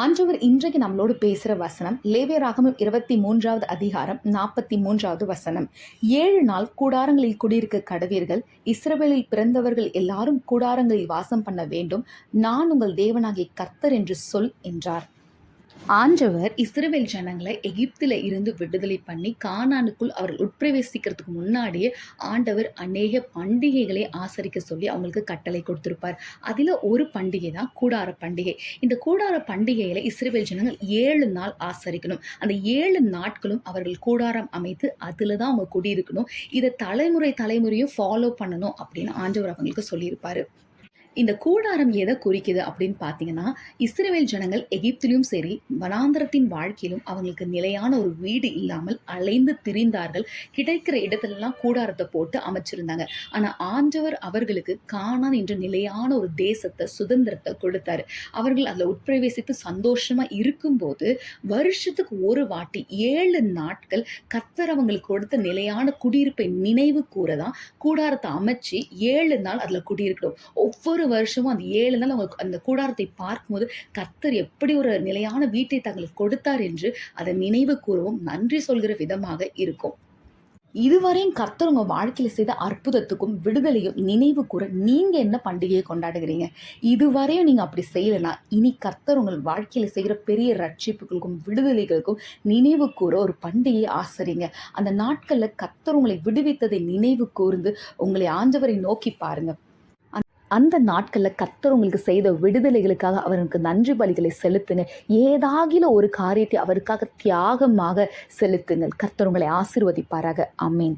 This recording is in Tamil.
ஆண்டவர் இன்றைக்கு நம்மளோடு பேசுகிற வசனம் லேவியராகமம் 23வது அதிகாரம் 43வது வசனம். 7 நாள் கூடாரங்களில் குடியிருக்க கடவீர்கள். இஸ்ரவேலில் பிறந்தவர்கள் எல்லாரும் கூடாரங்களில் வாசம் பண்ண வேண்டும். நான் உங்கள் தேவனாகிய கர்த்தர் என்று சொல் என்றார். ஆண்டவர் இஸ்ரவேல் ஜனங்களை எகிப்தில் இருந்து விடுதலை பண்ணி கானானுக்குள் அவர்கள் உட்பிரவேசிக்கிறதுக்கு முன்னாடியே ஆண்டவர் அநேக பண்டிகைகளை ஆசரிக்க சொல்லி அவங்களுக்கு கட்டளை கொடுத்திருப்பார். அதில் ஒரு பண்டிகை தான் கூடார பண்டிகை. இந்த கூடார பண்டிகையில இஸ்ரவேல் ஜனங்கள் 7 நாள் ஆசரிக்கணும். அந்த 7 நாட்களும் அவர்கள் கூடாரம் அமைத்து அதில் தான் அவங்க குடியிருக்கணும். இதை தலைமுறையும் ஃபாலோ பண்ணணும் அப்படின்னு ஆண்டவர் அவங்களுக்கு சொல்லியிருப்பாரு. இந்த கூடாரம் எதை குறிக்குது அப்படின்னு பார்த்தீங்கன்னா, இஸ்ரவேல் ஜனங்கள் எகிப்திலும் சரி வனாந்தரத்தின் வாழ்க்கையிலும் அவங்களுக்கு நிலையான ஒரு வீடு இல்லாமல் அலைந்து திரிந்தார்கள். கிடைக்கிற இடத்துலலாம் கூடாரத்தை போட்டு அமைச்சிருந்தாங்க. ஆனால் ஆண்டவர் அவர்களுக்கு கானான் என்ற நிலையான ஒரு தேசத்தை சுதந்திரத்தை கொடுத்தாரு. அவர்கள் அதில் உட்பிரவேசித்து சந்தோஷமா இருக்கும்போது வருஷத்துக்கு ஒரு வாட்டி 7 நாட்கள் கர்த்தர் அவங்களுக்கு கொடுத்த நிலையான குடியிருப்பை நினைவு கூறதான் கூடாரத்தை அமைச்சு 7 நாள் அதில் குடியிருக்கணும். ஒவ்வொரு வருஷமும் அந்த 7 நாள் அவங்க அந்த கூடாரத்தை பார்க்கும்போது கர்த்தர் எப்படி ஒரு நிலையான வீட்டை தங்களுக்கு கொடுத்தார் என்று அதை நினைவு கூறவும் நன்றி சொல்கிற விதமாக இருக்கும். இதுவரையும் கர்த்தர் உங்க வாழ்க்கையில செய்த அற்புதத்துக்கும் விடுதலையும் நினைவு கூற நீங்க என்ன பண்டிகையை கொண்டாடுகிறீங்க? இதுவரையும் நீங்க அப்படி செய்யலைன்னா இனி கர்த்தர் உங்கள் வாழ்க்கையில செய்கிற பெரிய ரட்சிப்புகளுக்கும் விடுதலைகளுக்கும் நினைவு கூற ஒரு பண்டிகையை ஆசரிங்க. அந்த நாட்கள்ல கர்த்தர் உங்களை விடுவித்ததை நினைவு கூர்ந்து உங்களை ஆண்டவரை நோக்கி பாருங்க. அந்த நாட்களில் கர்த்தர் உங்களுக்கு செய்த விடுதலைகளுக்காக அவருக்கு நன்றி பலிகளை செலுத்துங்க. ஏதாகிலும் ஒரு காரியத்தை அவருக்காக தியாகமாக செலுத்துங்கள். கர்த்தர் உங்களை ஆசீர்வதிப்பாராக. ஆமென்.